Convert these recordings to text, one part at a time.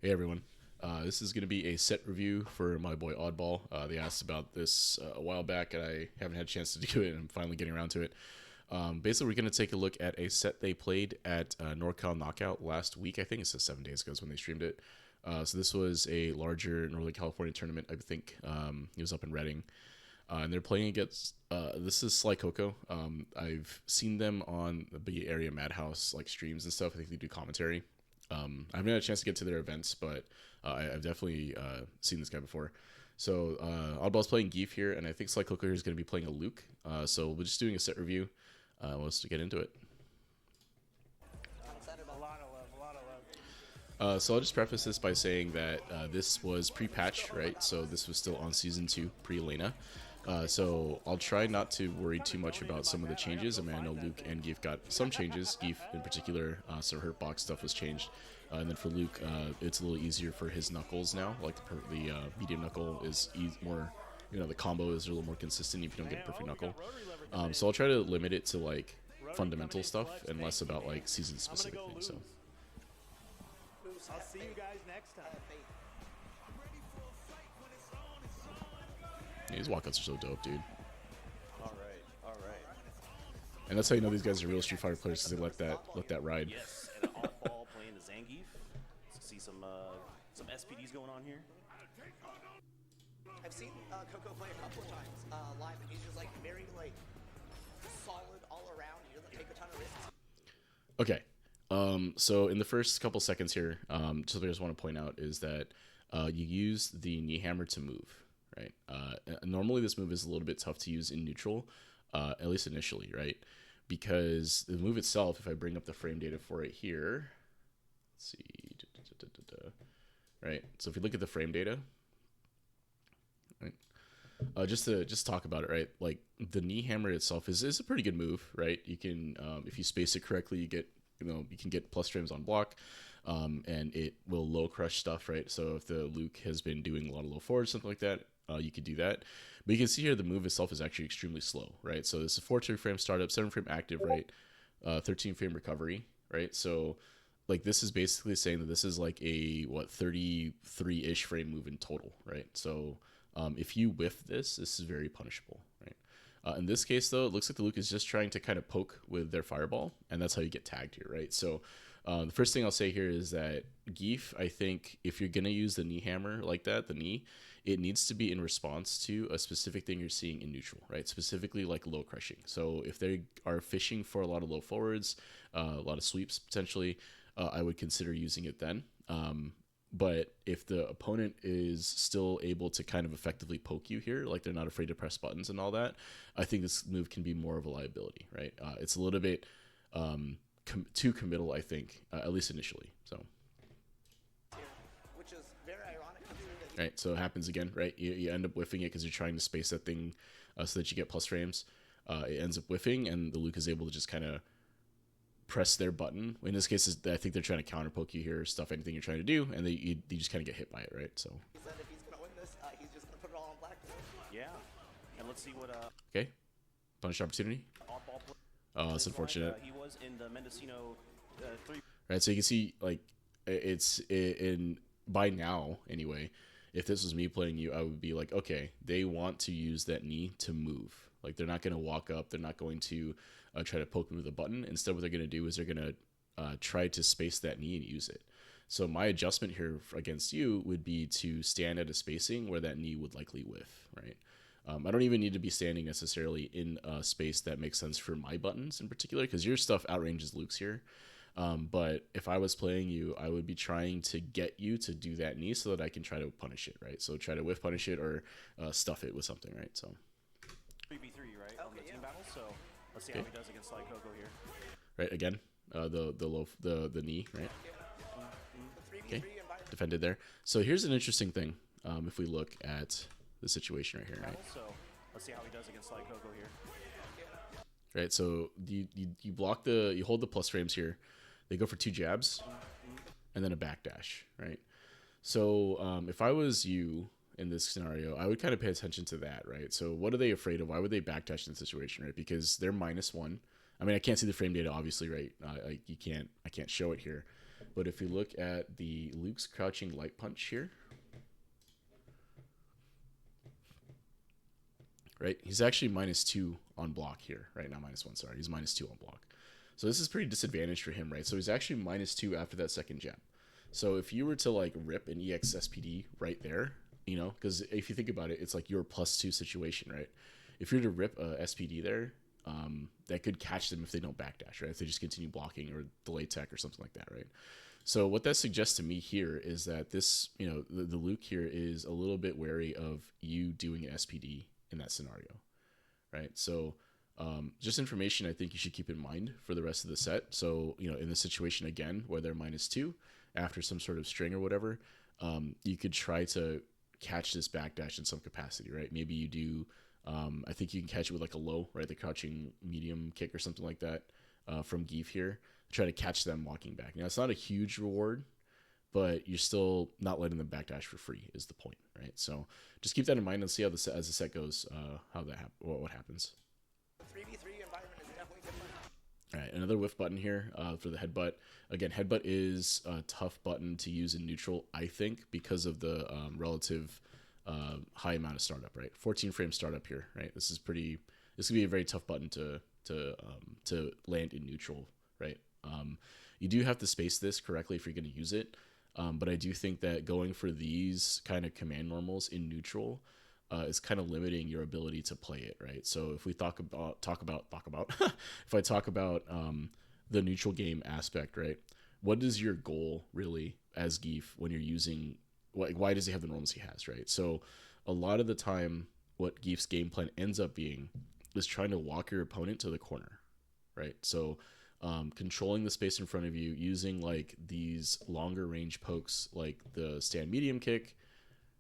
Hey everyone. This is going to be a set review for my boy Oddball. They asked about this a while back, and I haven't had a chance to do it, and I'm finally getting around to it. Basically, we're going to take a look at a set they played at NorCal Knockout last week. I think it's 7 days ago is when they streamed it. So this was a larger Northern California tournament, I think. It was up in Redding. And they're playing against, this is Sly Coco. I've seen them on the Bay Area Madhouse like streams and stuff. I think they do commentary. I haven't had a chance to get to their events, but I've definitely seen this guy before. So Oddball's playing Gief here, and I think Sly Coco here is going to be playing a Luke. So we're just doing a set review. Let's get into it. So I'll just preface this by saying that this was pre-patch, right? So this was still on Season 2, pre-Elena. So I'll try not to worry too much about some of the changes. I mean, I know Luke and Gief got some changes. Gief in particular, so her box stuff was changed. And then for Luke, it's a little easier for his knuckles now. Like the medium knuckle is more, the combo is a little more consistent if you don't get a perfect knuckle. So I'll try to limit it to like fundamental stuff and less about like season specific things. So. I'll see you guys next time. Yeah, these walkouts are so dope, dude. All right. And that's how you know these guys are real Street Fighter players, because they let that ride. Yes, and an Audball playing the Zangief. See some SPDs going on here. I've seen Coco play a couple of times live, and he's just like very solid all around. He doesn't take a ton of risks. Okay. So in the first couple seconds here, just I just want to point out is that you use the knee hammer to move, right? Normally this move is a little bit tough to use in neutral, at least initially, right? Because the move itself, if I bring up the frame data for it here, let's see, right? So if you look at the frame data, right? Just to talk about it, right? Like the knee hammer itself is a pretty good move, right? You can, if you space it correctly, you can get plus frames on block, and it will low crush stuff, right? So if the Luke has been doing a lot of low forward, something like that, you could do that. But you can see here the move itself is actually extremely slow, right? So this is 14 frame startup, 7 frame active, right? 13 frame recovery, right? So like this is basically saying that this is like a 33-ish frame move in total, right? So if you whiff this is very punishable, right? In this case, though, it looks like the Luke is just trying to kind of poke with their fireball, and that's how you get tagged here, right? So the first thing I'll say here is that Gief, I think if you're going to use the knee hammer like that, the knee, it needs to be in response to a specific thing you're seeing in neutral, right? Specifically like low crushing. So if they are fishing for a lot of low forwards, a lot of sweeps potentially, I would consider using it then. But if the opponent is still able to kind of effectively poke you here, like they're not afraid to press buttons and all that, I think this move can be more of a liability, right? It's a little bit too committal, I think, at least initially. So, Which is very ironic. right, so it happens again, right? You end up whiffing it because you're trying to space that thing so that you get plus frames. It ends up whiffing, and the Luke is able to just kind of press their button. In this case, I think they're trying to counter poke you here, stuff anything you're trying to do, and you just kind of get hit by it, right? So. He said if he's gonna win this, he's just gonna put it all on black. Yeah, and let's see what Okay, punish opportunity. Audball. Oh, that's unfortunate. He was in the Mendocino 3. Right, so you can see like it's in by now anyway. If this was me playing you, I would be like, okay, they want to use that knee to move. Like they're not going to walk up. They're not going to try to poke me with a button. Instead, what they're going to do is they're going to try to space that knee and use it. So my adjustment here against you would be to stand at a spacing where that knee would likely whiff, right? I don't even need to be standing necessarily in a space that makes sense for my buttons in particular, because your stuff outranges Luke's here. But if I was playing you, I would be trying to get you to do that knee so that I can try to punish it, right? So try to whiff punish it or stuff it with something, right? So 3v3, right? On the team battle. So let's see how he does against Sly Coco here. Right, again, the knee, right? Okay, defended there. So here's an interesting thing. If we look at the situation right here, right? So let's see how he does against Sly Coco here. Right, so you hold the plus frames here. They go for 2 jabs and then a backdash, right? So if I was you in this scenario, I would kind of pay attention to that, right? So what are they afraid of? Why would they backdash in this situation, right? Because they're -1. I mean, I can't see the frame data, obviously, right? I can't show it here. But if you look at the Luke's crouching light punch here, right, he's actually -2 on block here, right? Not -1, sorry. He's -2 on block. So this is pretty disadvantaged for him, right? So he's actually -2 after that second jab. So if you were to like rip an EX SPD right there, you know, because if you think about it, it's like your +2 situation, right? If you're to rip a SPD there, that could catch them if they don't backdash, right? If they just continue blocking or delay tech or something like that, right? So what that suggests to me here is that this, you know, the Luke here is a little bit wary of you doing an SPD in that scenario, right? So just information I think you should keep in mind for the rest of the set. So, you know, in this situation again, where they're -2 after some sort of string or whatever, you could try to catch this backdash in some capacity, right? Maybe you do, I think you can catch it with like a low, right? The crouching medium kick or something like that from Gief here. Try to catch them walking back. Now, it's not a huge reward, but you're still not letting them backdash for free is the point, right? So just keep that in mind and see how the set, as the set goes, how that what happens. The 3v3 environment is definitely different. All right, another whiff button here for the headbutt. Again, headbutt is a tough button to use in neutral, I think, because of the relative high amount of startup, right? 14 frame startup here, right? This is pretty. This could be a very tough button to land in neutral, right? You do have to space this correctly if you're going to use it, but I do think that going for these kind of command normals in neutral is kind of limiting your ability to play it, right? So if we talk about if I talk about the neutral game aspect, right? What is your goal really as Gief when you're using? Why does he have the normals he has, right? So a lot of the time, what Gief's game plan ends up being is trying to walk your opponent to the corner, right? So controlling the space in front of you, using like these longer range pokes, like the stand medium kick,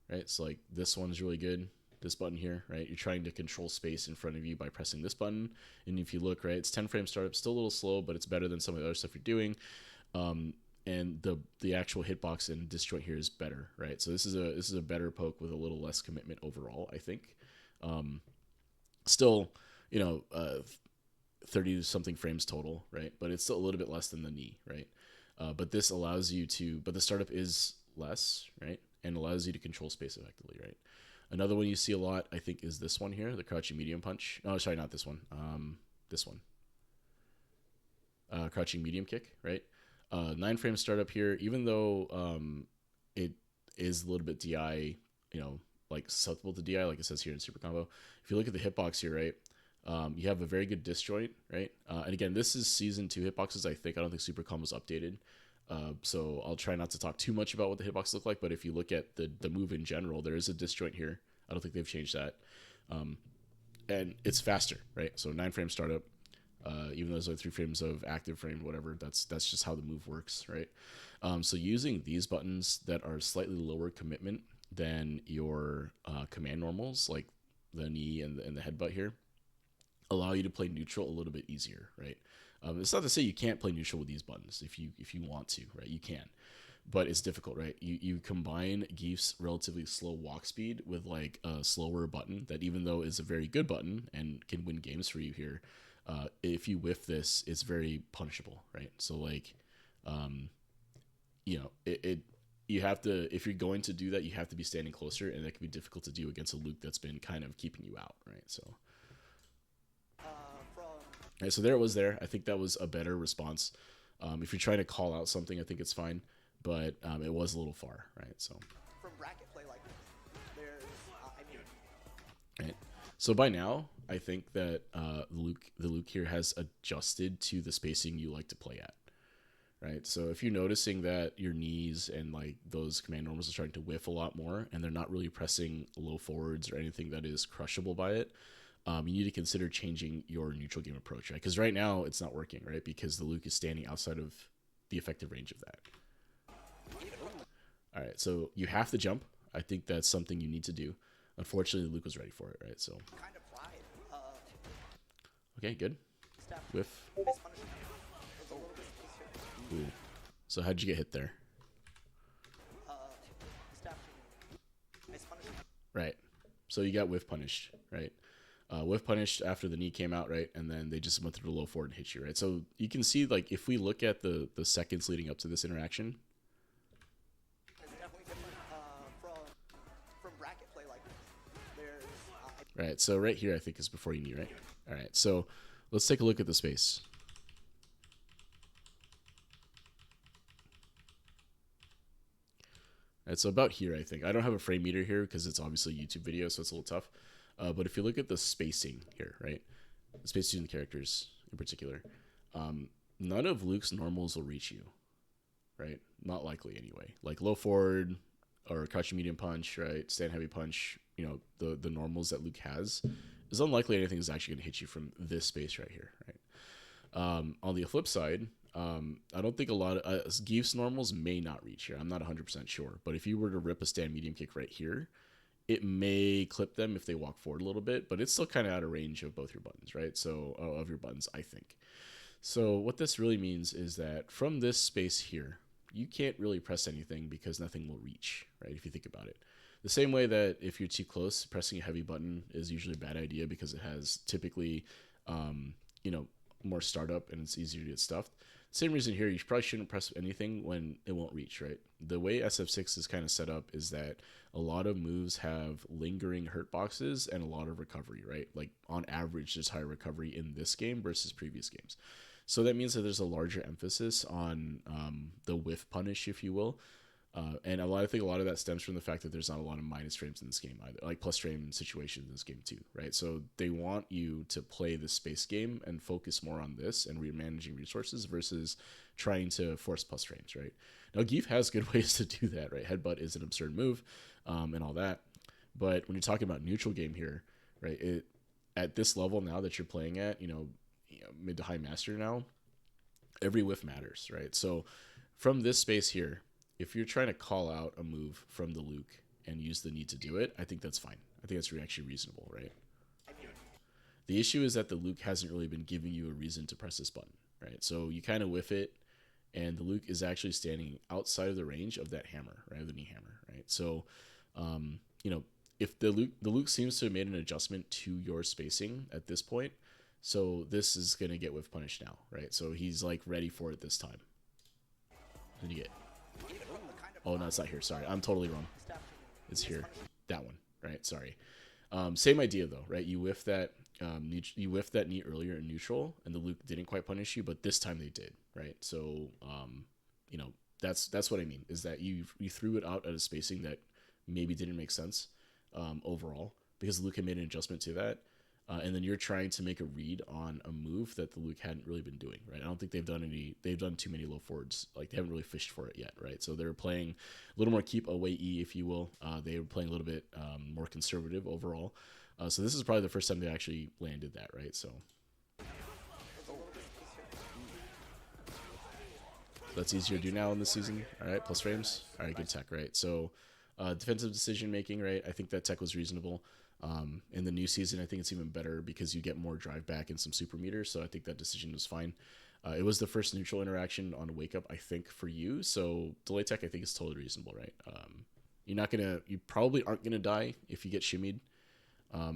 right? So like this one's really good. This button here, right? You're trying to control space in front of you by pressing this button. And if you look, right, it's 10 frame startup, still a little slow, but it's better than some of the other stuff you're doing. And the actual hitbox and disjoint here is better, right? So this is a better poke with a little less commitment overall, I think. Still, you know, 30 something frames total, right? But it's still a little bit less than the knee, right? But this allows you to, but the startup is less, right? And allows you to control space effectively, right? Another one you see a lot, I think, is this one here, the crouching medium punch. Oh, sorry, not this one. This one. Crouching medium kick, right? 9 frame startup here, even though it is a little bit DI, you know, like susceptible to DI, like it says here in Super Combo. If you look at the hitbox here, right, you have a very good disjoint, right? And again, this is season 2 hitboxes, I think. I don't think Super Combo's updated. So I'll try not to talk too much about what the hitbox look like, but if you look at the move in general, there is a disjoint here. I don't think they've changed that. And it's faster, right? So 9 frame startup, even though there's like 3 frames of active frame, whatever, that's just how the move works, right? So using these buttons that are slightly lower commitment than your command normals, like the knee and the headbutt here, allow you to play neutral a little bit easier, right? It's not to say you can't play neutral with these buttons if you want to, right? You can, but it's difficult, right? You combine Gief's relatively slow walk speed with like a slower button that, even though is a very good button and can win games for you here, if you whiff this, it's very punishable, right? So like, you know, you have to, if you're going to do that, you have to be standing closer, and that can be difficult to do against a Luke that's been kind of keeping you out, right? So. Right, so there it was there. I think that was a better response. If you're trying to call out something, I think it's fine, but it was a little far, right? So From bracket play like this, there's, right. So by now, I think that the Luke here has adjusted to the spacing you like to play at, right? So if you're noticing that your knees and like those command normals are starting to whiff a lot more, and they're not really pressing low forwards or anything that is crushable by it, you need to consider changing your neutral game approach, right? Because right now it's not working, right? Because the Luke is standing outside of the effective range of that. All right, so you have to jump. I think that's something you need to do. Unfortunately, Luke was ready for it, right? So. kind of pride. Okay, good. Step Whiff. mispunishment. It's a little bit easier. Ooh. So how'd you get hit there? Step mispunishment. Right. So you got whiff punished, right? Whiff punished after the knee came out, right? And then they just went through the low forward and hit you, right? So you can see, like, if we look at the seconds leading up to this interaction, It's definitely different from bracket play. Like there's right? So right here, I think, is before you knee, right? All right, so let's take a look at the space. All right, so about here, I think. I don't have a frame meter here because it's obviously a YouTube video, so it's a little tough. But if you look at the spacing here, right? The spacing between the characters in particular, none of Luke's normals will reach you, right? Not likely anyway. Like low forward or crouching medium punch, right? Stand heavy punch, you know, the normals that Luke has, is unlikely anything is actually going to hit you from this space right here, right? On the flip side, I don't think a lot of Gief's normals may not reach here. I'm not 100% sure. But if you were to rip a stand medium kick right here, it may clip them if they walk forward a little bit, but it's still kind of out of range of both your buttons, right? So, of your buttons, I think. So what this really means is that from this space here, you can't really press anything because nothing will reach, right? If you think about it. The same way that if you're too close, pressing a heavy button is usually a bad idea because it has typically, you know, more startup and it's easier to get stuffed. Same reason here, you probably shouldn't press anything when it won't reach, right? The way SF6 is kind of set up is that a lot of moves have lingering hurt boxes and a lot of recovery, right? Like on average, there's higher recovery in this game versus previous games. So that means that there's a larger emphasis on the whiff punish, if you will. And I think a lot of that stems from the fact that there's not a lot of minus frames in this game either, like plus frame situations in this game too, right? So they want you to play the space game and focus more on this and managing resources versus trying to force plus frames, right? Now, Gief has good ways to do that, right? Headbutt is an absurd move and all that. But when you're talking about neutral game here, right, at this level now that you're playing at, you know, mid to high master now, every whiff matters, right? So from this space here, if you're trying to call out a move from the Luke and use the need to do it, I think that's fine. I think that's actually reasonable, right? The issue is that the Luke hasn't really been giving you a reason to press this button, right? So you kind of whiff it, and the Luke is actually standing outside of the range of that hammer, right? The knee hammer, right? So, you know, if the Luke seems to have made an adjustment to your spacing at this point, so this is going to get whiff punished now, right? So he's like ready for it this time. Then you get... Oh, no, it's not here. Sorry. I'm totally wrong. It's here. That one. Right. Sorry. Same idea though, right? You whiffed that knee earlier in neutral and the Luke didn't quite punish you, but this time they did. Right. So, you know, that's what I mean is that you threw it out at a spacing that maybe didn't make sense overall because Luke had made an adjustment to that. And then you're trying to make a read on a move that the Luke hadn't really been doing, right? I don't think they've done too many low forwards. Like they haven't really fished for it yet, right? So they're playing a little more keep away E, if you will. They were playing a little bit more conservative overall. So this is probably the first time they actually landed that, right? So that's easier to do now in this season. All right, plus frames. All right, good tech, right? So defensive decision making, right? I think that tech was reasonable. In the new season, I think it's even better because you get more drive back and some super meters. So I think that decision was fine. It was the first neutral interaction on Wake Up, I think, for you. So delay tech, I think, is totally reasonable, right? You probably aren't gonna die if you get shimmied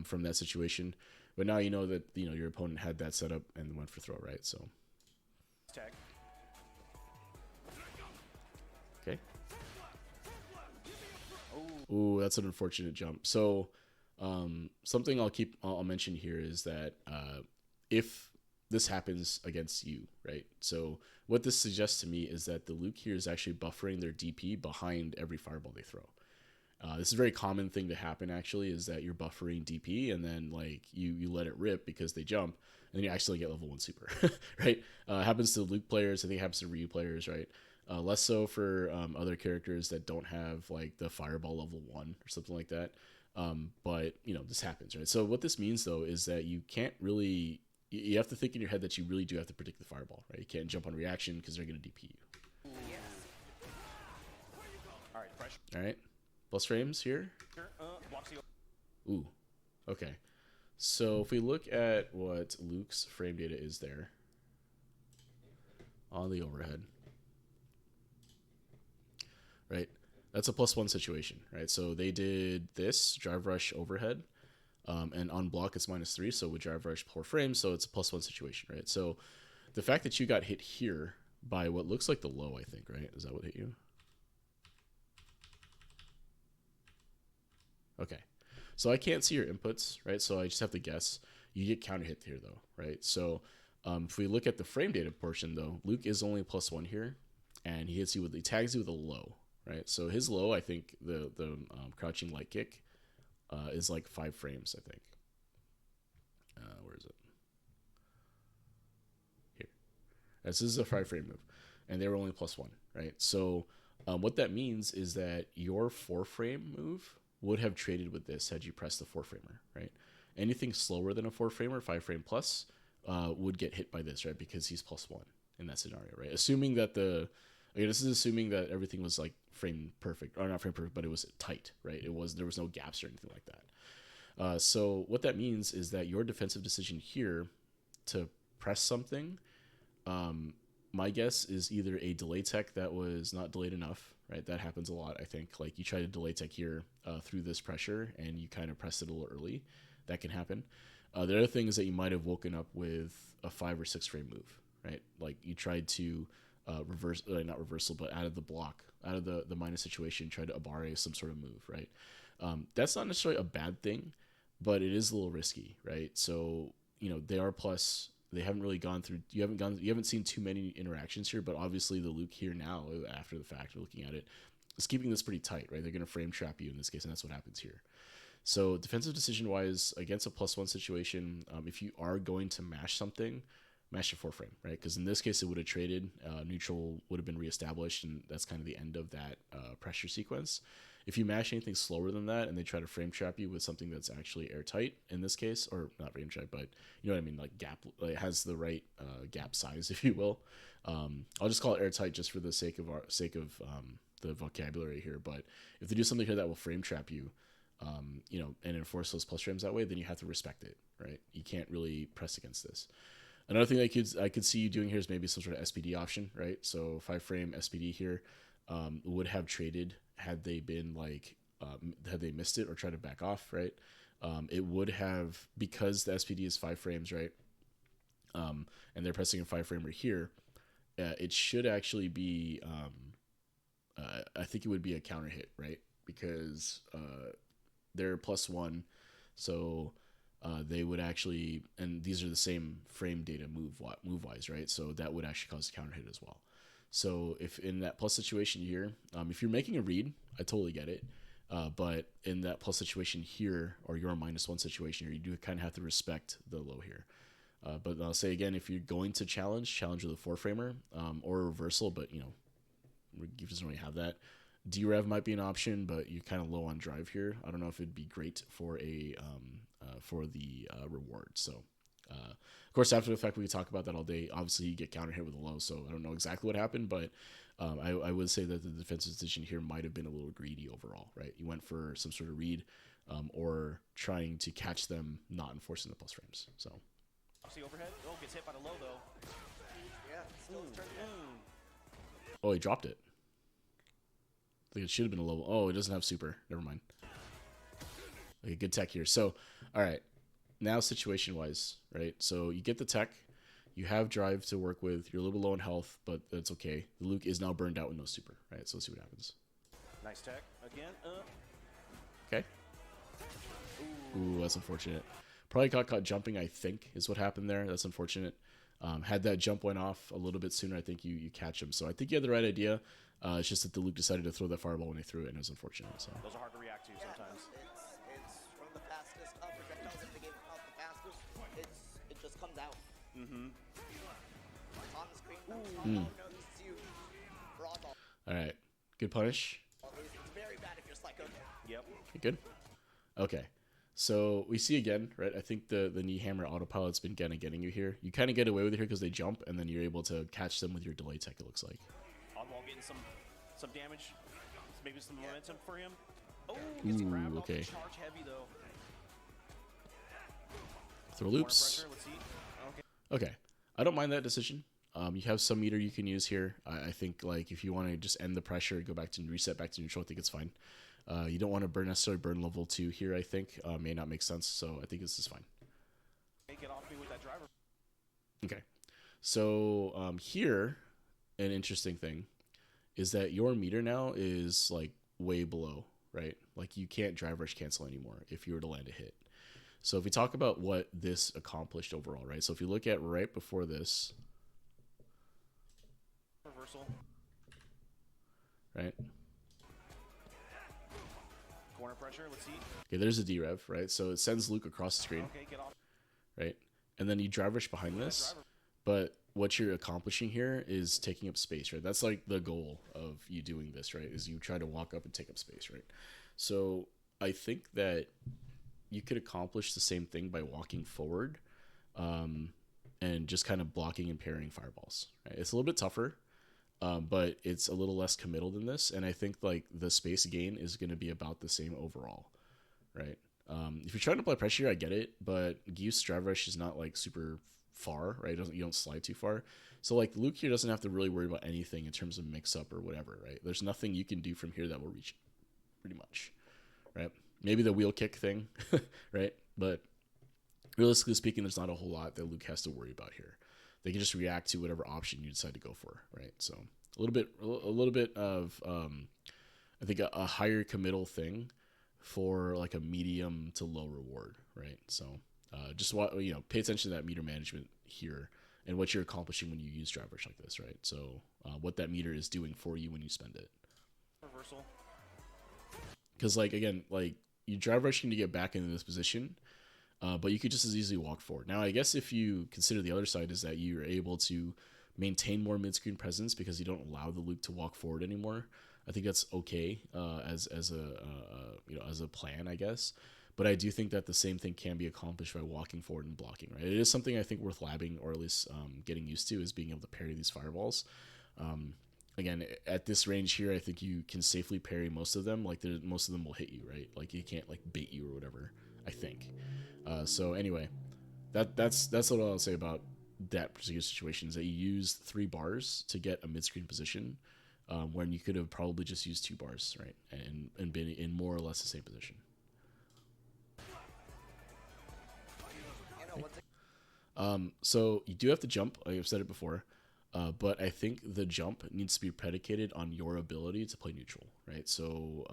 from that situation. But now you know that your opponent had that set up and went for throw, right? So. Tech. Okay. Ooh, that's an unfortunate jump. So. Something I'll mention here is that if this happens against you, right? So what this suggests to me is that the Luke here is actually buffering their DP behind every fireball they throw. This is a very common thing to happen actually, is that you're buffering DP and then like you let it rip because they jump and then you actually get level 1 super, right? Happens to Luke players, I think it happens to Ryu players, right? Less so for other characters that don't have like the fireball level 1 or something like that. But this happens, right? So what this means though is that you can't really, you have to think in your head that you really do have to predict the fireball, right? You can't jump on reaction because they're going to DP you. All right, pressure. All right, plus frames here. Ooh, okay. So if we look at what Luke's frame data is there on the overhead, right? That's a +1 situation, right? So they did this drive rush overhead. And on block it's -3, so with drive rush 4 frames, so it's a +1 situation, right? So the fact that you got hit here by what looks like the low, I think, right? Is that what hit you? Okay. So I can't see your inputs, right? So I just have to guess. You get counter hit here, though, right? So if we look at the frame data portion, though, Luke is only +1 here, and he hits you with, he tags you with a low, right? So his low, I think the crouching light kick is like 5 frames, I think. Where is it? Here. This is a 5-frame move, and they were only +1, right? So what that means is that your 4-frame move would have traded with this had you pressed the 4-framer, right? Anything slower than a 4-framer, 5-frame plus, would get hit by this, right? Because he's +1 in that scenario, right? Assuming that this is assuming that everything was like frame perfect, or not frame perfect, but it was tight, right? There was no gaps or anything like that. So what that means is that your defensive decision here to press something, my guess is either a delay tech that was not delayed enough, right? That happens a lot, I think. Like you try to delay tech here through this pressure and you kind of press it a little early. That can happen. The other thing is that you might have woken up with a 5 or 6 frame move, right? Like you tried to not reversal, but out of the block, out of the minus situation, try to abare some sort of move, right? That's not necessarily a bad thing, but it is a little risky, right? So, they are plus. They haven't really gone through. You haven't seen too many interactions here, but obviously the Luke here now, after the fact, looking at it, is keeping this pretty tight, right? They're going to frame trap you in this case, and that's what happens here. So defensive decision wise, against a +1 situation, if you are going to mash something, mash a 4-frame, right? Because in this case, it would have traded, neutral would have been reestablished, and that's kind of the end of that pressure sequence. If you mash anything slower than that and they try to frame trap you with something that's actually airtight in this case, or not frame trap, but you know what I mean, like gap, it has the right gap size, if you will. I'll just call it airtight just for the sake of the vocabulary here. But if they do something here that will frame trap you, and enforce those plus frames that way, then you have to respect it, right? You can't really press against this. Another thing I could see you doing here is maybe some sort of SPD option, right? So 5-frame SPD here would have traded had they been like, had they missed it or tried to back off, right? It would have, because the SPD is 5 frames, right? And they're pressing a 5-framer here, it should actually be, I think it would be a counter hit, right? Because they're +1, so they would actually, and these are the same frame data move wise, right? So that would actually cause a counter hit as well. So if in that plus situation here, if you're making a read, I totally get it. But in that plus situation here, or your -1 situation here, you do kind of have to respect the low here. But I'll say again, if you're going to challenge with a 4-framer or a reversal, but Gief doesn't really have that. D-Rev might be an option, but you're kind of low on drive here. I don't know if it'd be great for for the reward. So, of course, after the fact, we could talk about that all day. Obviously, you get counter hit with a low, so I don't know exactly what happened, but I would say that the defensive decision here might have been a little greedy overall, right? You went for some sort of read or trying to catch them not enforcing the plus frames. So, See overhead. Oh, gets hit by the low though. Yeah, still his turn again. oh, he dropped it. I think it should have been a low. Oh, it doesn't have super. Never mind. Okay, good tech here. So, all right. Now situation-wise, right? So you get the tech. You have drive to work with. You're a little bit low in health, but that's okay. The Luke is now burned out with no super, right? So let's see what happens. Nice tech again. Okay. Ooh, that's unfortunate. Probably got caught jumping, I think, is what happened there. That's unfortunate. Had that jump went off a little bit sooner, I think you catch him. So I think you had the right idea. It's just that the Luke decided to throw that fireball when he threw it, and it was unfortunate. So Those are hard to react to sometimes. It's one of the fastest projectiles in the game. Not the fastest. It just comes out. Mm-hmm. On the screen. No, he's huge. For Audball. all right, good punish. It's very bad if you're Psycho. Yep. Okay, good. Okay. So we see again, right? I think the knee hammer autopilot's been kind of getting you here. You kind of get away with it here because they jump, and then you're able to catch them with your delay tech, it looks like. Audball getting some damage. Maybe some momentum for him. Oh, gets grabbed off the okay. charge heavy though. Throw loops. Pressure, let's see. Okay. Okay. I don't mind that decision. You have some meter you can use here. I think like if you want to just end the pressure, go back to reset back to neutral, I think it's fine. You don't want to necessarily burn level 2 here, I think. May not make sense, so I think this is fine. Take it off me with that driver. Okay. So here, an interesting thing is that your meter now is like way below, right? Like you can't drive rush cancel anymore if you were to land a hit. So if we talk about what this accomplished overall, right? So if you look at right before this, Reversal. right? Corner pressure. Let's see. Okay, there's a D-rev, right? So it sends Luke across the screen, Okay, get off. right? And then you drive rush behind this, but what you're accomplishing here is taking up space, right? That's like the goal of you doing this, right? Is you try to walk up and take up space, right? So I think that you could accomplish the same thing by walking forward, and just kind of blocking and parrying fireballs, right? It's a little bit tougher, but it's a little less committal than this, and I think like the space gain is going to be about the same overall, right? If you're trying to apply pressure, I get it, but Gief's drive rush is not like super far, right? You don't slide too far, so like Luke here doesn't have to really worry about anything in terms of mix up or whatever, right? There's nothing you can do from here that will reach, pretty much, right? Maybe the wheel kick thing, right? But realistically speaking, there's not a whole lot that Luke has to worry about here. They can just react to whatever option you decide to go for, right? So a little bit of, I think a higher committal thing for like a medium to low reward, right? So just pay attention to that meter management here and what you're accomplishing when you use drive rush like this, right? So what that meter is doing for you when you spend it. Reversal. Because like again, like you drive rushing to get back into this position, but you could just as easily walk forward. Now, I guess if you consider the other side is that you're able to maintain more mid-screen presence because you don't allow the Luke to walk forward anymore. I think that's okay as a plan, I guess. But I do think that the same thing can be accomplished by walking forward and blocking. Right, it is something I think worth labbing or at least getting used to is being able to parry these fireballs. Again, at this range here, I think you can safely parry most of them. Like most of them will hit you, right? Like you can't like bait you or whatever, I think. So anyway, that's what I'll say about that particular situation is that you use 3 bars to get a mid-screen position when you could have probably just used 2 bars, right? And been in more or less the same position. So you do have to jump, like I've said it before. But I think the jump needs to be predicated on your ability to play neutral, right? So,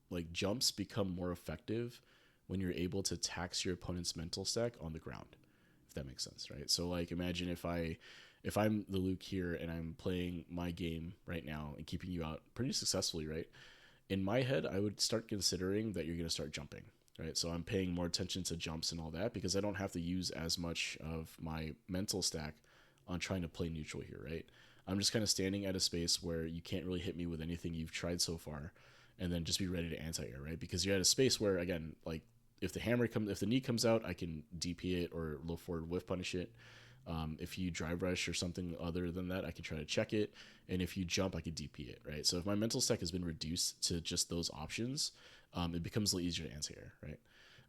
like jumps become more effective when you're able to tax your opponent's mental stack on the ground, if that makes sense, right? So, like imagine if I'm the Luke here and I'm playing my game right now and keeping you out pretty successfully, right? In my head, I would start considering that you're going to start jumping, right? So I'm paying more attention to jumps and all that because I don't have to use as much of my mental stack on trying to play neutral here, right? I'm just kind of standing at a space where you can't really hit me with anything you've tried so far, and then just be ready to anti-air, right? Because you're at a space where, again, like if the knee comes out, I can DP it or low forward whiff punish it. If you drive rush or something other than that, I can try to check it, and if you jump, I can DP it, right? So if my mental stack has been reduced to just those options, it becomes a little easier to anti-air, right?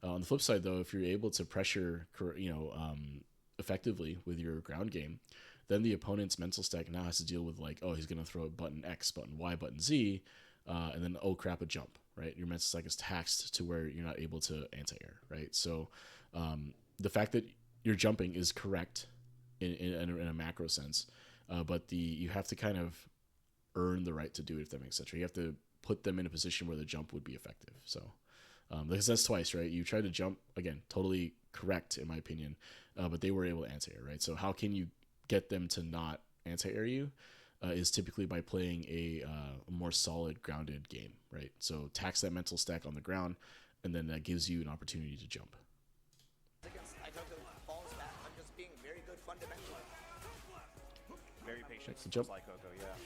On the flip side, though, if you're able to pressure, effectively with your ground game, then the opponent's mental stack now has to deal with like, oh, he's going to throw button X, button Y, button Z, and then, oh crap, a jump, right? Your mental stack is taxed to where you're not able to anti-air, right? So the fact that you're jumping is correct in a macro sense, but you have to kind of earn the right to do it, if that makes sense. Right? You have to put them in a position where the jump would be effective. So because that's twice, right? You tried to jump, again, totally correct in my opinion, but they were able to anti-air, right? So how can you get them to not anti-air you is typically by playing a more solid grounded game, right? So tax that mental stack on the ground, and then that gives you an opportunity to jump. Falls back on just being very good fundamentally. Very patient. That's the jump. Like Coco, yeah.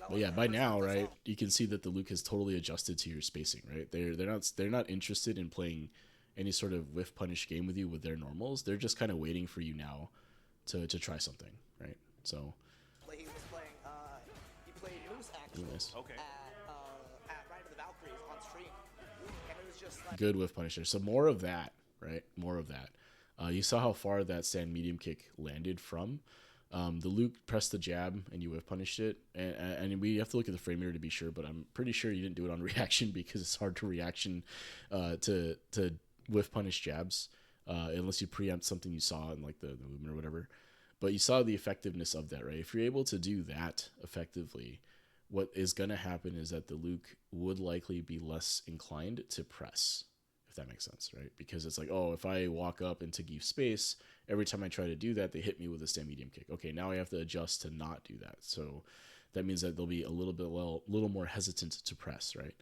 But yeah, by now, right, you can see that the Luke has totally adjusted to your spacing, right? They're not interested in playing any sort of whiff punish game with you with their normals. They're just kind of waiting for you now to try something, right? So He was playing, he played Moose actually nice. Okay. at Ride of the Valkyries on stream, and it was just like Good whiff punish there. So more of that, right? More of that. You saw how far that stand medium kick landed from. The Luke pressed the jab and you whiff punished it, and we have to look at the frame mirror to be sure, but I'm pretty sure you didn't do it on reaction because it's hard to reaction to whiff punish jabs unless you preempt something you saw in like the movement or whatever. But you saw the effectiveness of that, right? If you're able to do that effectively, what is going to happen is that the Luke would likely be less inclined to press, if that makes sense, right? Because it's like, oh, if I walk up into Gief space, every time I try to do that, they hit me with a stand medium kick. Okay, now I have to adjust to not do that. So that means that they'll be a little more hesitant to press, right?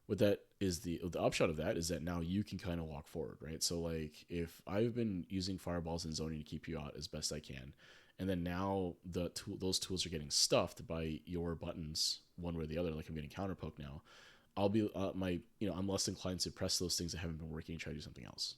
What that is, the upshot of that is that now you can kind of walk forward, right? So like if I've been using fireballs and zoning to keep you out as best I can, and then now those tools are getting stuffed by your buttons one way or the other, like I'm getting counter poke now, I'll be I'm less inclined to press those things that haven't been working and try to do something else,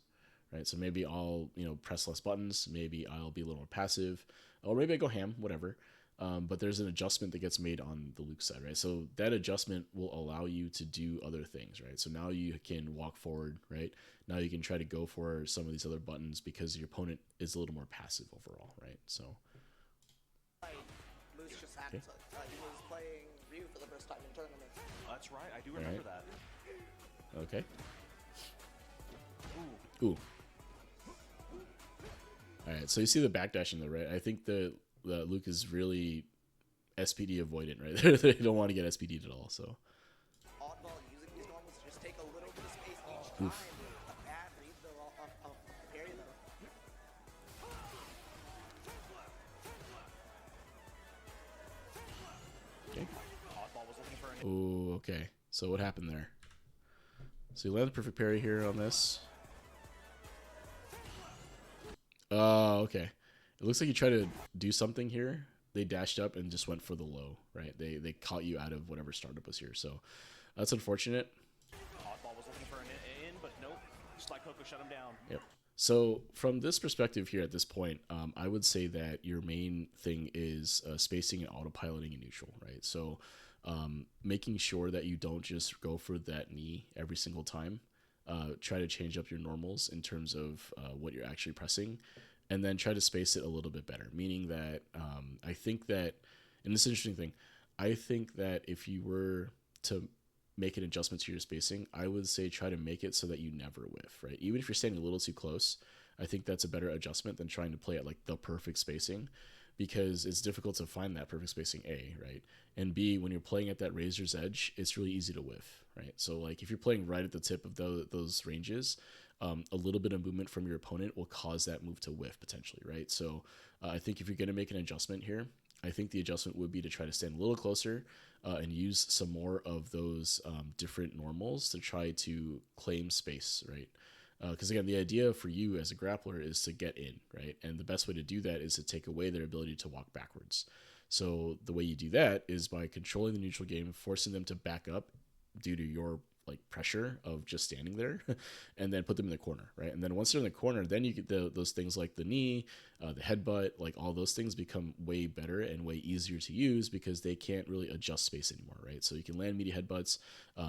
right? So maybe I'll press less buttons, maybe I'll be a little more passive, or maybe I go ham, whatever. But there's an adjustment that gets made on the Luke side, right? So that adjustment will allow you to do other things, right? So now you can walk forward, right? Now you can try to go for some of these other buttons because your opponent is a little more passive overall, right? So Moose just happened to. He was playing Ryu for the first time in tournament. That's right. I do remember that. okay. Ooh. Ooh. All right, so you see the backdash in there, right? I think the Luke is really SPD avoidant, right? They don't want to get SPD'd at all, so. Oddball using these normals to just take a little bit of space each time. A bad read though of parry though. Okay. Audball was looking for a hit. Oh, okay. So what happened there? So you land the perfect parry here on this. Oh, okay. It looks like you tried to do something here. They dashed up and just went for the low, right? They caught you out of whatever startup was here. So that's unfortunate. Audball was looking for an in, but nope. Just like Coco shut him down. Yep. So from this perspective here at this point, I would say that your main thing is spacing and autopiloting in neutral, right? So making sure that you don't just go for that knee every single time. Try to change up your normals in terms of what you're actually pressing, and then try to space it a little bit better. Meaning that I think that, and this is an interesting thing, I think that if you were to make an adjustment to your spacing, I would say try to make it so that you never whiff, right? Even if you're standing a little too close, I think that's a better adjustment than trying to play at like the perfect spacing, because it's difficult to find that perfect spacing, A, right? And B, when you're playing at that razor's edge, it's really easy to whiff, right? So like if you're playing right at the tip of those ranges, a little bit of movement from your opponent will cause that move to whiff potentially, right? So I think if you're going to make an adjustment here, I think the adjustment would be to try to stand a little closer and use some more of those different normals to try to claim space, right? Because again, the idea for you as a grappler is to get in, right? And the best way to do that is to take away their ability to walk backwards. So the way you do that is by controlling the neutral game, forcing them to back up due to your like pressure of just standing there, and then put them in the corner, right? And then once they're in the corner, then you get those things like the knee, the headbutt, like all those things become way better and way easier to use because they can't really adjust space anymore, right? So you can land meaty headbutts,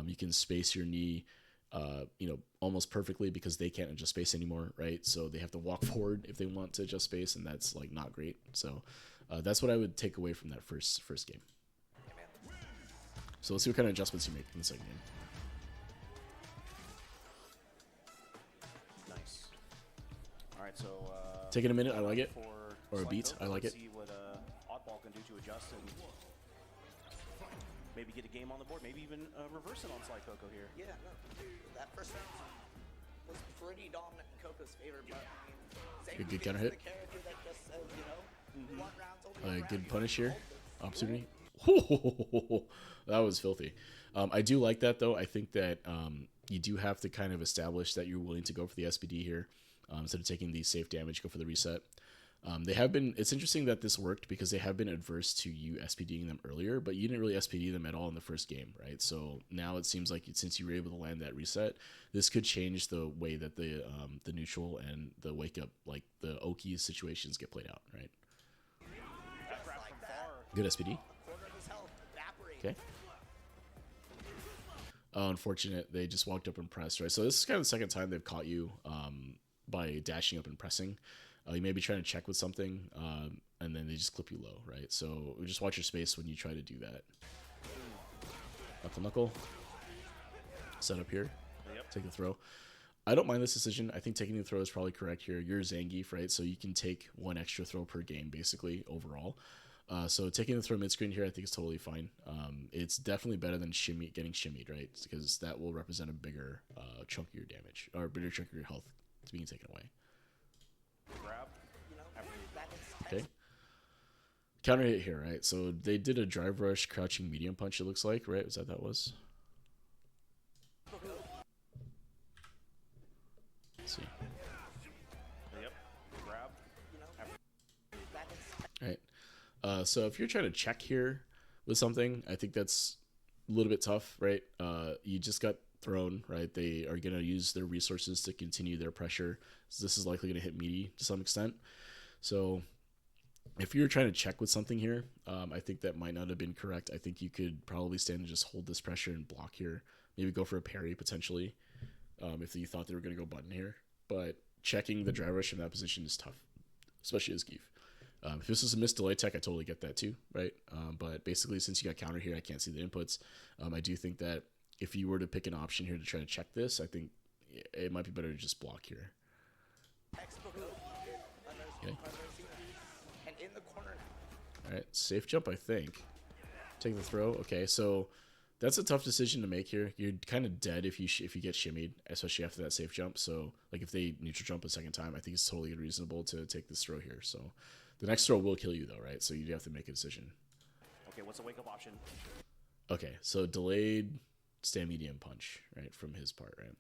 you can space your knee, almost perfectly because they can't adjust space anymore, right? So they have to walk forward if they want to adjust space, and that's like not great. So that's what I would take away from that first game. So let's see what kind of adjustments you make in the second game. Nice. All right, so Taking a minute, I like it. Or a Sly beat, Coco, I like let's it. See what Audball can do to adjust and maybe get a game on the board. Maybe even reverse it on Sly Coco here. Yeah, no. That first round was pretty dominant in Coco's favor, but I mean, Good counter hit. The character that just says, one round's only one Good round, punish you here. hold this. Opportunity. That was filthy. I do like that though. I think that you do have to kind of establish that you're willing to go for the SPD here instead of taking the safe damage. Go for the reset. It's interesting that this worked because they have been adverse to you SPDing them earlier, but you didn't really SPD them at all in the first game, right? So now it seems like since you were able to land that reset, this could change the way that the neutral and the wake up, like the Oki situations get played out, right? That grab from far. Good SPD. Quarter of his health evaporated. Okay. Unfortunate, they just walked up and pressed, right? So this is kind of the second time they've caught you by dashing up and pressing. You may be trying to check with something, and then they just clip you low, right? So just watch your space when you try to do that. Knuckle knuckle. Set up here. Yep. Take the throw. I don't mind this decision. I think taking the throw is probably correct here. You're Zangief, right? So you can take one extra throw per game, basically, overall. So taking the throw mid-screen here, I think is totally fine. It's definitely better than getting shimmied, right? Because that will represent a bigger chunk of your damage, or a bigger chunk of your health being taken away. Grab. Okay. Counter hit here, right? So they did a drive rush, crouching medium punch, it looks like, right? Was that was? Let's see. Yep. Grab. Right. So if you're trying to check here with something, I think that's a little bit tough, right? You just got thrown, right? They are going to use their resources to continue their pressure. So this is likely going to hit meaty to some extent. So if you're trying to check with something here, I think that might not have been correct. I think you could probably stand and just hold this pressure and block here. Maybe go for a parry potentially, if you thought they were going to go button here. But checking the drive rush from that position is tough, especially as Gief. If this is a missed delay tech, I totally get that too, right? But basically, since you got counter here, I can't see the inputs. I do think that if you were to pick an option here to try to check this, I think it might be better to just block here. Okay. And in the corner now. All right, safe jump, I think. Take the throw. Okay, so that's a tough decision to make here. You're kind of dead if you get shimmied, especially after that safe jump. So, like, if they neutral jump a second time, I think it's totally reasonable to take this throw here. So, the next throw will kill you, though, right? So you do have to make a decision. Okay, what's the wake up option? Okay, so delayed stand medium punch, right, from his part, right?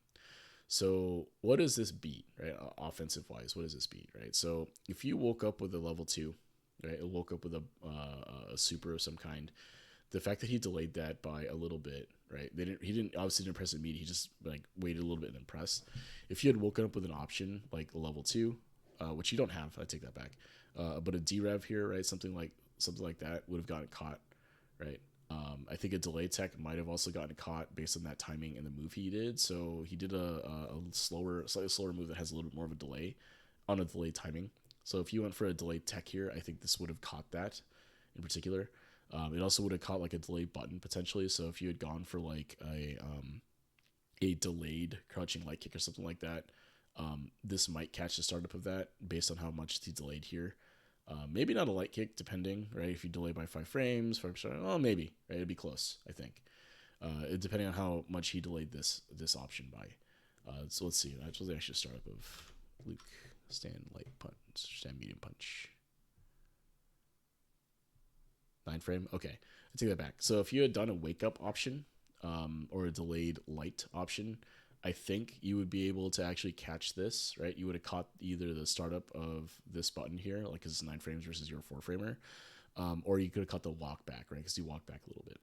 So what does this beat, right, offensive wise? What does this beat, right? So if you woke up with a level 2, right, it woke up with a super of some kind. The fact that he delayed that by a little bit, right? He didn't obviously didn't press it immediately. He just like waited a little bit and then pressed. If you had woken up with an option like a level 2, which you don't have, I take that back. But a D-rev here, right? Something like that would have gotten caught, right? I think a delay tech might have also gotten caught based on that timing and the move he did. So he did a slightly slower move that has a little bit more of a delay on a delay timing. So if you went for a delay tech here, I think this would have caught that in particular. It also would have caught like a delay button potentially. So if you had gone for like a delayed crouching light kick or something like that, this might catch the startup of that based on how much he delayed here. Maybe not a light kick, depending, right? If you delay by 5 frames, well, maybe, right? It'd be close, I think. Depending on how much he delayed this option by. So let's see. That's the actual startup of Luke stand light punch, stand medium punch. 9 frame. Okay, I take that back. So if you had done a wake up option, or a delayed light option, I think you would be able to actually catch this, right? You would have caught either the startup of this button here, like because it's 9 frames versus your 4 framer, or you could have caught the walk back, right? Because you walk back a little bit.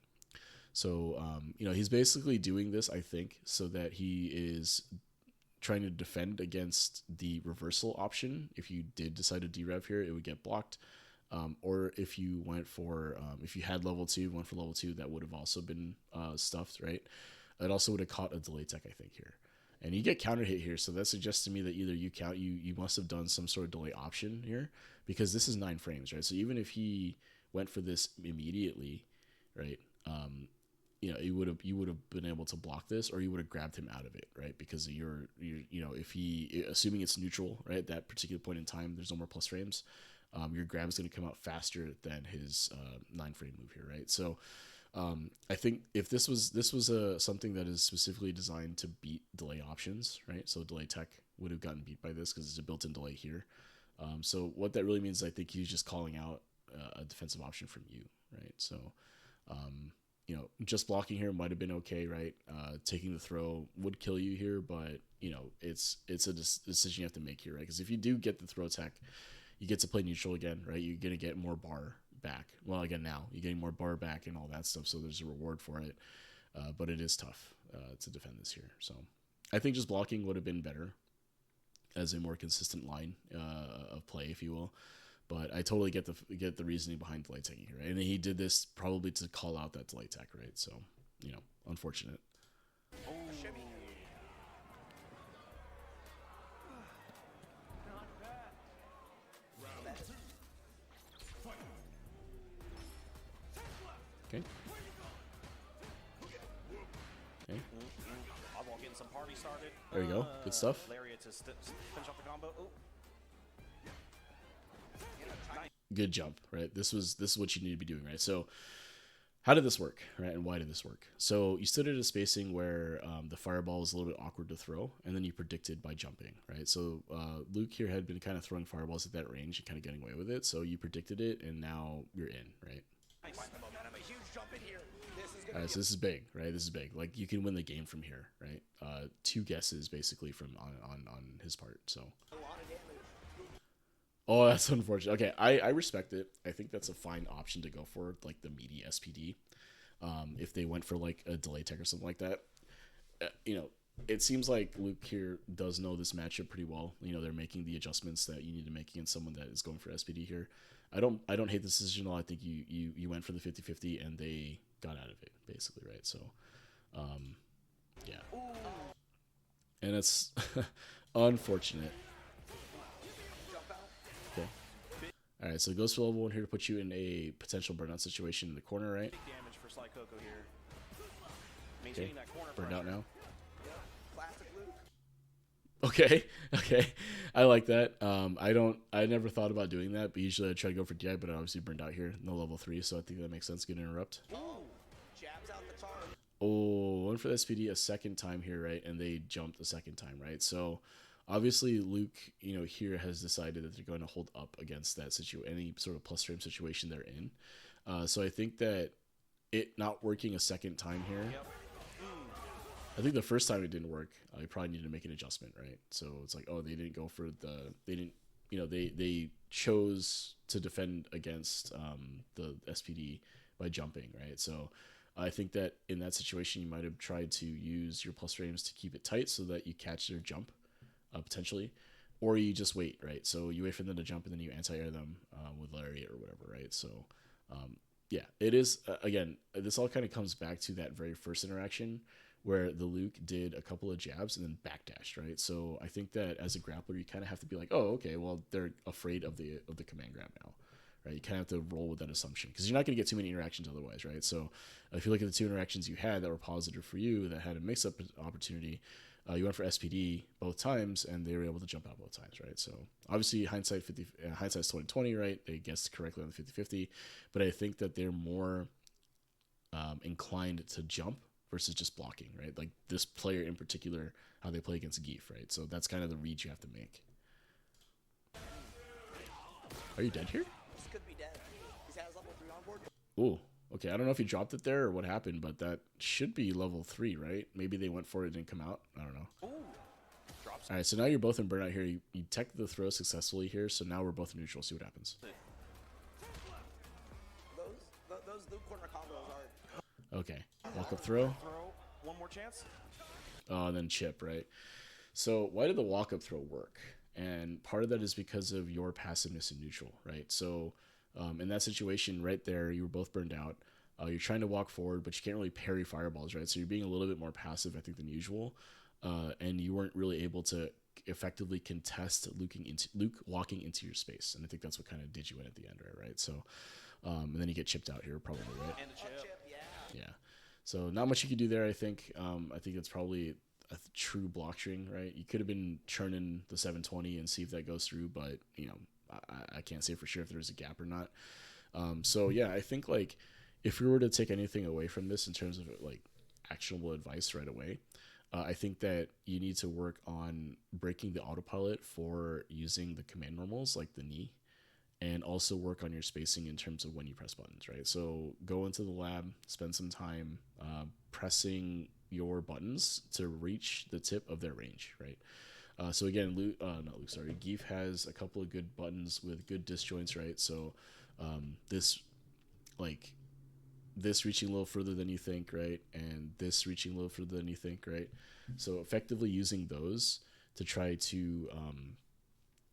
So, he's basically doing this, I think, so that he is trying to defend against the reversal option. If you did decide to derev here, it would get blocked. Or if you went for, if you had level 2, went for level 2, that would have also been stuffed, right? It also would have caught a delay tech, I think, here. And you get counter hit here, so that suggests to me that either you must have done some sort of delay option here, because this is 9 frames, right? So even if he went for this immediately, right, you would have been able to block this, or you would have grabbed him out of it, right? Because if he, assuming it's neutral, right, at that particular point in time, there's no more plus frames, your grab is going to come out faster than his 9 frame move here, right? So I think if this was something that is specifically designed to beat delay options, right? So delay tech would have gotten beat by this because it's a built-in delay here. So what that really means is I think he's just calling out a defensive option from you, right? So just blocking here might have been okay, right? Taking the throw would kill you here, but it's a decision you have to make here, right? Because if you do get the throw tech, you get to play neutral again, right? You're gonna get more bar back. Well, again, now you're getting more bar back and all that stuff, so there's a reward for it. But it is tough to defend this here. So I think just blocking would have been better as a more consistent line of play, if you will. But I totally get the reasoning behind delay taking here, right? And he did this probably to call out that delay tech, right? So unfortunate. Okay. Okay. Oddball getting some party started. There you go. Good stuff. Lariat to finish off the combo. Oh. Good jump, right? This is what you need to be doing, right? So how did this work, right? And why did this work? So you stood at a spacing where the fireball was a little bit awkward to throw, and then you predicted by jumping, right? So Luke here had been kind of throwing fireballs at that range and kind of getting away with it. So you predicted it, and now you're in, right? Nice. Momentum, a huge jump in here. This is All gonna right, so this is big, right? This is big. Like you can win the game from here, right? 2 guesses basically from on his part. So. be a lot of damage. Oh, that's unfortunate. Okay, I respect it. I think that's a fine option to go for, like the meaty SPD. If they went for like a delay tech or something like that, you know, it seems like Luke here does know this matchup pretty well. You know, they're making the adjustments that you need to make against someone that is going for SPD here. I don't hate this decision at all. I think you went for the 50-50 and they got out of it basically, right? So, yeah, and it's unfortunate. Jump out. Okay. All right, so it goes for level 1 here to put you in a potential burnout situation in the corner, right? Big damage for Sly Coco here. Maintaining that corner Burned out pressure. now. Classic Luke. Okay, okay, I like that. I never thought about doing that, but usually I try to go for DI, but I obviously burned out here, no level 3, so I think that makes sense. Good interrupt. Oh, jabs out the charge. Oh, went for the SPD a second time here, right? And they jumped a second time, right? So obviously Luke, you know, here has decided that they're going to hold up against that any sort of plus frame situation they're in. So I think that it not working a second time here. Yep. I think the first time it didn't work, you probably needed to make an adjustment, right? So it's like, oh, they didn't go for they didn't, you know, they chose to defend against the SPD by jumping, right? So I think that in that situation, you might have tried to use your plus frames to keep it tight so that you catch their jump, potentially, or you just wait, right? So you wait for them to jump and then you anti-air them with Lariat or whatever, right? So yeah, it is, again, this all kind of comes back to that very first interaction where the Luke did a couple of jabs and then backdashed, right? So I think that as a grappler, you kind of have to be like, oh, okay, well, they're afraid of the command grab now, right? You kind of have to roll with that assumption because you're not going to get too many interactions otherwise, right? So if you look at the 2 interactions you had that were positive for you, that had a mix-up opportunity, you went for SPD both times and they were able to jump out both times, right? So obviously hindsight's 20/20, right? They guessed correctly on the 50-50, but I think that they're more inclined to jump versus just blocking, right? Like this player in particular, how they play against Gief, right? So that's kind of the read you have to make. Are you dead here? This could be dead. He has level 3 on board. Ooh, okay. I don't know if he dropped it there or what happened, but that should be level 3, right? Maybe they went for it and didn't come out. I don't know. Ooh. Drops. All right, so now you're both in burnout here. You tech the throw successfully here, so now we're both neutral. See what happens. Those Luke corner combos are. Okay, walk up throw. Throw. One more chance. Oh, and then chip, right? So why did the walk-up throw work? And part of that is because of your passiveness in neutral, right? So in that situation right there, you were both burned out. You're trying to walk forward, but you can't really parry fireballs, right? So you're being a little bit more passive, I think, than usual. And you weren't really able to effectively contest Luke walking into your space. And I think that's what kind of did you in at the end, right? So, and then you get chipped out here probably, right? And a chip. Chip, yeah. Yeah. So not much you can do there, I think. I think it's probably a true block string, right? You could have been churning the 720 and see if that goes through, but, you know, I can't say for sure if there's a gap or not. So, yeah, I think, like, if we were to take anything away from this in terms of, like, actionable advice right away, I think that you need to work on breaking the autopilot for using the command normals, like the knee, and also work on your spacing in terms of when you press buttons, right? So go into the lab, spend some time pressing your buttons to reach the tip of their range, right? So again, Gief has a couple of good buttons with good disjoints, right? So this reaching a little further than you think, right? And this reaching a little further than you think, right? So effectively using those to try to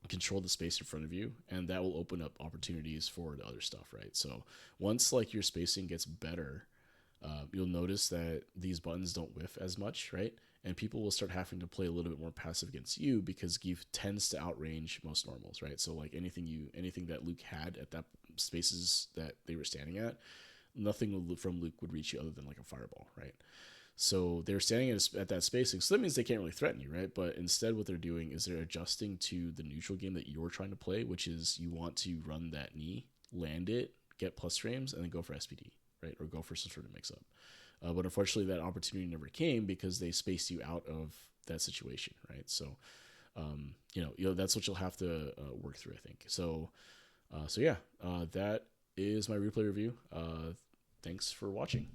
control the space in front of you, and that will open up opportunities for the other stuff, right? So once like your spacing gets better, you'll notice that these buttons don't whiff as much, right? And people will start having to play a little bit more passive against you because Gief tends to outrange most normals, right? So like anything that Luke had at that spaces that they were standing at, nothing from Luke would reach you other than like a fireball, right? So they're standing at that spacing, so that means they can't really threaten you, right? But instead, what they're doing is they're adjusting to the neutral game that you're trying to play, which is you want to run that knee, land it, get plus frames, and then go for SPD, right? Or go for some sort of mix-up. But unfortunately, that opportunity never came because they spaced you out of that situation, right? So, that's what you'll have to work through, I think. So yeah, that is my replay review. Thanks for watching.